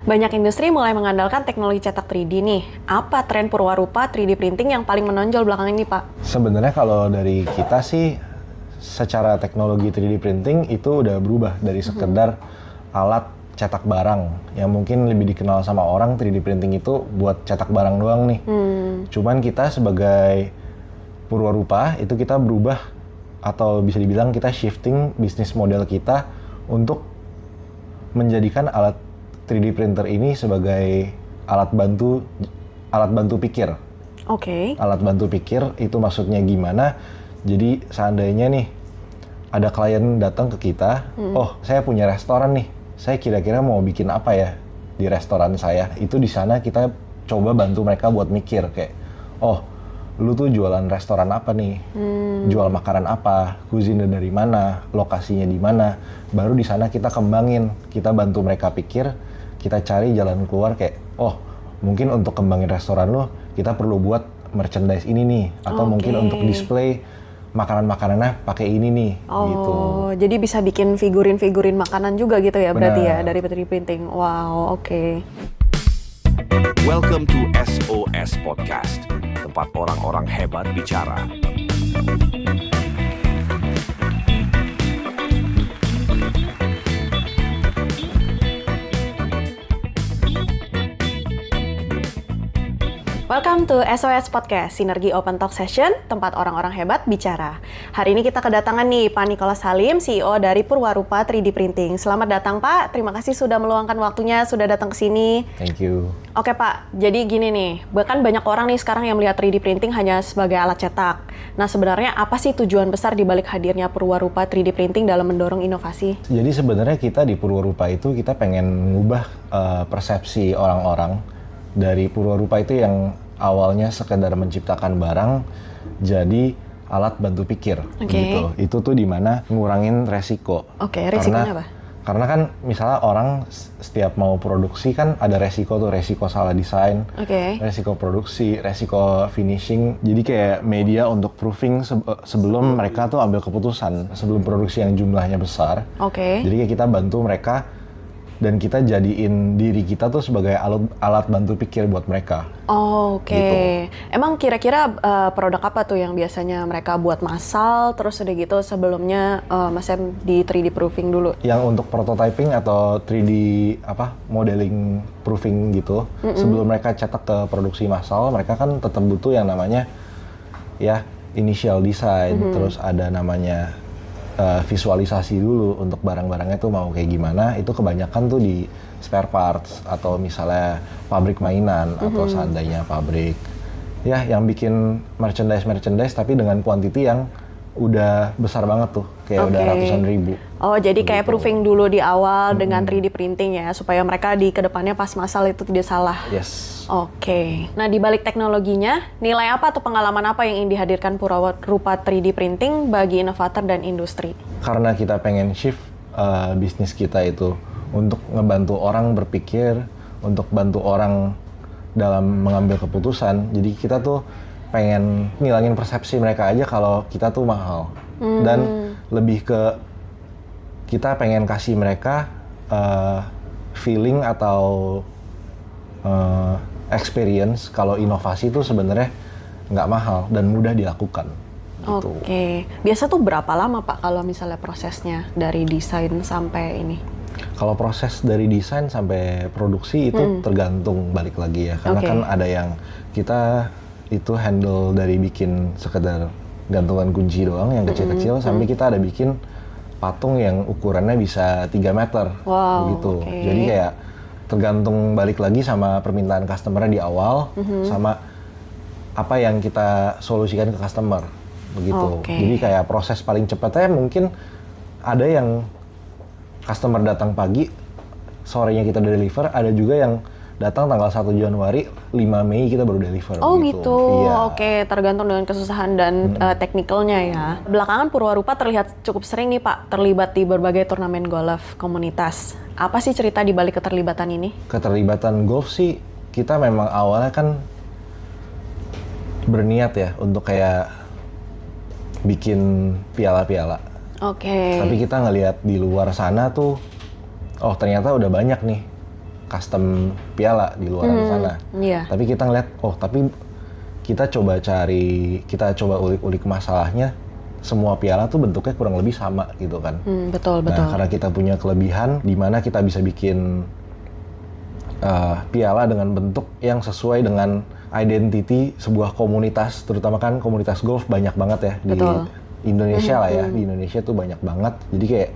Banyak industri mulai mengandalkan teknologi cetak 3D nih. Apa tren Purwarupa 3D printing yang paling menonjol belakangan ini, Pak? Sebenarnya kalau dari kita sih, secara teknologi 3D printing itu udah berubah dari sekedar alat cetak barang yang mungkin lebih dikenal sama orang 3D printing itu buat cetak barang doang nih. Cuman kita sebagai Purwarupa itu kita berubah atau bisa dibilang kita shifting bisnis model kita untuk menjadikan alat 3D printer ini sebagai alat bantu pikir. Oke. Alat bantu pikir itu maksudnya gimana? Jadi seandainya nih ada klien datang ke kita, oh saya punya restoran nih, saya kira-kira mau bikin apa ya di restoran saya? Itu di sana kita coba bantu mereka buat mikir kayak, oh lu tuh jualan restoran apa nih? Jual makanan apa? Cuisine dari mana? Lokasinya di mana? Baru di sana kita kembangin, kita bantu mereka pikir, kita cari jalan keluar kayak, oh mungkin untuk kembangin restoran lu kita perlu buat merchandise ini nih, atau mungkin untuk display makanan-makanannya pakai ini nih, gitu. Oh, jadi bisa bikin figurin-figurin makanan juga gitu ya, berarti ya, Benar. dari 3D printing. Wow, oke. Welcome to SOS Podcast, tempat orang-orang hebat bicara. Welcome to SOS Podcast, Sinergi Open Talk Session, tempat orang-orang hebat bicara. Hari ini kita kedatangan nih Pak Nicholas Halim, CEO dari Purwarupa 3D Printing. Selamat datang Pak, terima kasih sudah meluangkan waktunya, sudah datang ke sini. Thank you. Oke Pak, jadi gini nih, bahkan banyak orang nih sekarang yang melihat 3D Printing hanya sebagai alat cetak. Nah sebenarnya apa sih tujuan besar di balik hadirnya Purwarupa 3D Printing dalam mendorong inovasi? Jadi sebenarnya kita di Purwarupa itu kita pengen ngubah persepsi orang-orang dari Purwarupa itu yang awalnya sekedar menciptakan barang jadi alat bantu pikir, gitu. Itu tuh dimana ngurangin resiko. Oke, resikonya apa? Karena kan misalnya orang setiap mau produksi kan ada resiko tuh, resiko salah desain, resiko produksi, resiko finishing. Jadi kayak media untuk proofing sebelum mereka tuh ambil keputusan, sebelum produksi yang jumlahnya besar. Jadi kayak kita bantu mereka dan kita jadiin diri kita tuh sebagai alat bantu pikir buat mereka. Gitu. Emang kira-kira produk apa tuh yang biasanya mereka buat massal, terus udah gitu sebelumnya Mas Sam di 3D proofing dulu? Yang untuk prototyping atau 3D modeling proofing gitu, sebelum mereka cetak ke produksi massal, mereka kan tetap butuh yang namanya ya initial design, terus ada namanya visualisasi dulu untuk barang-barangnya tuh mau kayak gimana. Itu kebanyakan tuh di spare parts atau misalnya pabrik mainan atau seandainya pabrik ya yang bikin merchandise tapi dengan quantity yang udah besar banget tuh, kayak udah ratusan ribu. Oh, jadi kayak proofing dulu di awal dengan 3D printing ya, supaya mereka di kedepannya pas massal itu tidak salah. Yes. Nah di balik teknologinya, nilai apa atau pengalaman apa yang ingin dihadirkan Purwarupa 3D printing bagi inovator dan industri? Karena kita pengen shift bisnis kita itu untuk ngebantu orang berpikir, untuk bantu orang dalam mengambil keputusan. Jadi kita tuh pengen ngilangin persepsi mereka aja kalau kita tuh mahal. Dan lebih ke kita pengen kasih mereka feeling atau experience kalau inovasi itu sebenarnya nggak mahal dan mudah dilakukan. Gitu. Biasa tuh berapa lama Pak kalau misalnya prosesnya dari desain sampai ini? Kalau proses dari desain sampai produksi itu tergantung, balik lagi ya. Karena kan ada yang kita itu handle dari bikin sekedar gantungan kunci doang yang kecil-kecil sampai kita ada bikin patung yang ukurannya bisa 3 meter gitu. Jadi kayak tergantung balik lagi sama permintaan customer-nya di awal sama apa yang kita solusikan ke customer begitu. Jadi kayak proses paling cepatnya mungkin ada yang customer datang pagi, sorenya kita udah deliver, ada juga yang datang tanggal 1 Januari, 5 Mei kita baru deliver. Iya. Tergantung dengan kesusahan dan teknikalnya ya. Belakangan Purwarupa terlihat cukup sering nih Pak, terlibat di berbagai turnamen golf komunitas. Apa sih cerita di balik keterlibatan ini? Keterlibatan golf sih, kita memang awalnya kan berniat ya untuk kayak bikin piala-piala. Tapi kita ngelihat di luar sana tuh, oh ternyata udah banyak nih custom piala di luar sana. Iya. Tapi kita ngeliat, tapi kita coba ulik-ulik masalahnya, semua piala tuh bentuknya kurang lebih sama gitu kan. Betul. Nah, karena kita punya kelebihan di mana kita bisa bikin piala dengan bentuk yang sesuai dengan identity sebuah komunitas, terutama kan komunitas golf banyak banget ya di Indonesia lah ya. Di Indonesia tuh banyak banget. Jadi kayak,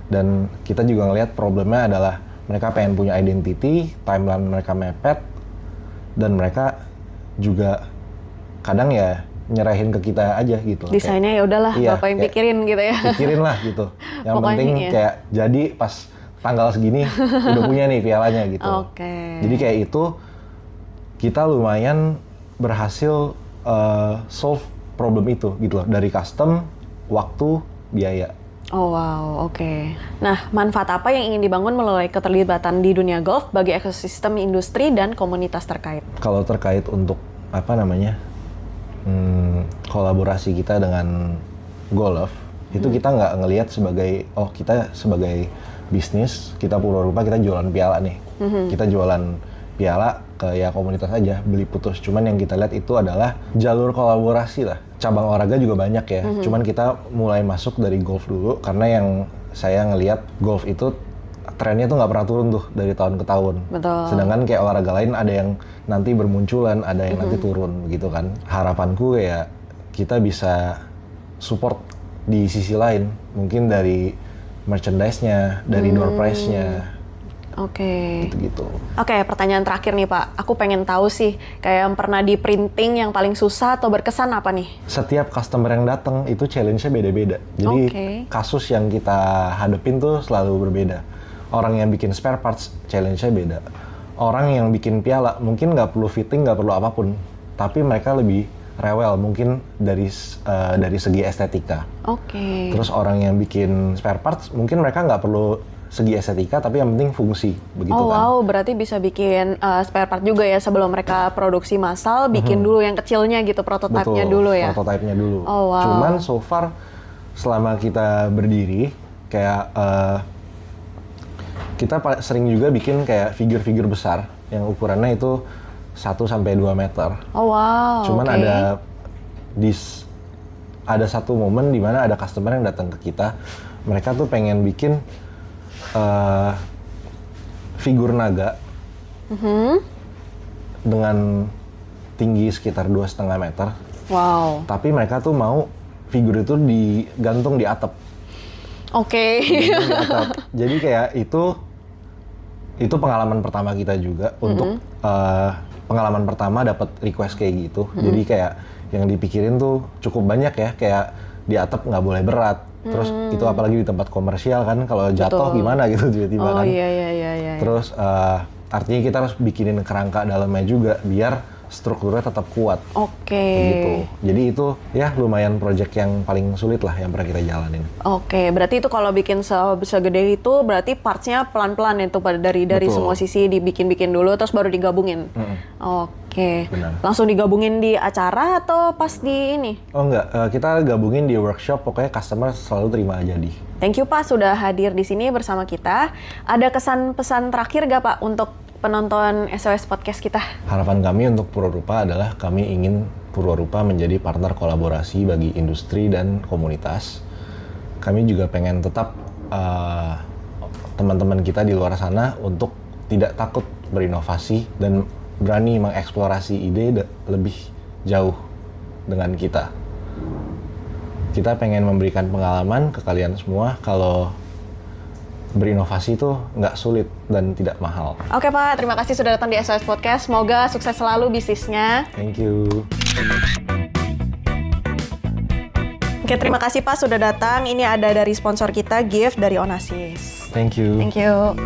dan kita juga ngelihat problemnya adalah mereka pengen punya identity, timeline mereka mepet, dan mereka juga kadang ya nyerahin ke kita aja gitu. Desainnya ya udahlah, Bapak yang pikirin gitu ya. Pikirin lah gitu. Yang Pokoknya penting kayak jadi pas tanggal segini udah punya nih pialanya gitu. Jadi kayak itu kita lumayan berhasil solve problem itu gitu loh, dari custom, waktu, biaya. Oh wow, oke. Nah, manfaat apa yang ingin dibangun melalui keterlibatan di dunia golf bagi ekosistem industri dan komunitas terkait? Kalau terkait untuk kolaborasi kita dengan golf, itu kita nggak ngelihat sebagai kita sebagai bisnis, kita Purwarupa kita jualan piala nih, kita jualan piala ke komunitas aja, beli putus. Cuman yang kita lihat itu adalah jalur kolaborasi lah. Cabang olahraga juga banyak ya. Cuman kita mulai masuk dari golf dulu karena yang saya ngelihat golf itu trennya tuh nggak pernah turun tuh dari tahun ke tahun. Betul. Sedangkan kayak olahraga lain ada yang nanti bermunculan, ada yang nanti turun gitu kan. Harapanku ya kita bisa support di sisi lain, mungkin dari merchandise-nya, dari door prize-nya. Gitu-gitu. Oke, pertanyaan terakhir nih Pak. Aku pengen tahu sih, kayak yang pernah di printing yang paling susah atau berkesan apa nih? Setiap customer yang datang itu challenge-nya beda-beda. Jadi kasus yang kita hadepin tuh selalu berbeda. Orang yang bikin spare parts, challenge-nya beda. Orang yang bikin piala mungkin nggak perlu fitting, nggak perlu apapun. Tapi mereka lebih rewel mungkin dari segi estetika. Terus orang yang bikin spare parts mungkin mereka nggak perlu segi estetika, tapi yang penting fungsi, begitu kan. Wow, berarti bisa bikin spare part juga ya sebelum mereka produksi massal, bikin dulu yang kecilnya gitu, prototipe-nya dulu ya? Prototipe-nya dulu. Oh, wow. Cuman so far, selama kita berdiri, kayak kita sering juga bikin kayak figur-figur besar, yang ukurannya itu 1-2 meter. Oh wow, Cuman ada satu momen di mana ada customer yang datang ke kita, mereka tuh pengen bikin figur naga dengan tinggi sekitar 2,5 meter. Wow. Tapi mereka tuh mau figur itu digantung di atap. Digantung di atap. Jadi kayak itu pengalaman pertama kita juga untuk pengalaman pertama dapat request kayak gitu. Jadi kayak yang dipikirin tuh cukup banyak ya, kayak di atap nggak boleh berat. Terus itu apalagi di tempat komersial kan, kalau jatuh gimana gitu tiba-tiba kan. Iya. Terus artinya kita harus bikinin kerangka dalamnya juga biar strukturnya tetap kuat. Gitu. Jadi itu ya lumayan project yang paling sulit lah yang pernah kita jalanin. Berarti itu kalau bikin segede itu berarti partsnya pelan-pelan itu dari semua sisi dibikin-bikin dulu terus baru digabungin. Benar. Langsung digabungin di acara atau pas di ini? Oh enggak, kita gabungin di workshop, pokoknya customer selalu terima jadi. Thank you Pak sudah hadir di sini bersama kita. Ada kesan-pesan terakhir gak Pak untuk penonton SOS Podcast kita? Harapan kami untuk Purwarupa adalah kami ingin Purwarupa menjadi partner kolaborasi bagi industri dan komunitas. Kami juga pengen tetap teman-teman kita di luar sana untuk tidak takut berinovasi dan berani mengeksplorasi ide lebih jauh dengan kita. Kita pengen memberikan pengalaman ke kalian semua kalau berinovasi itu nggak sulit dan tidak mahal. Oke Pak, terima kasih sudah datang di SOS Podcast. Semoga sukses selalu bisnisnya. Thank you. Oke, terima kasih Pak sudah datang. Ini ada dari sponsor kita, gift dari Onassis. Thank you. Thank you.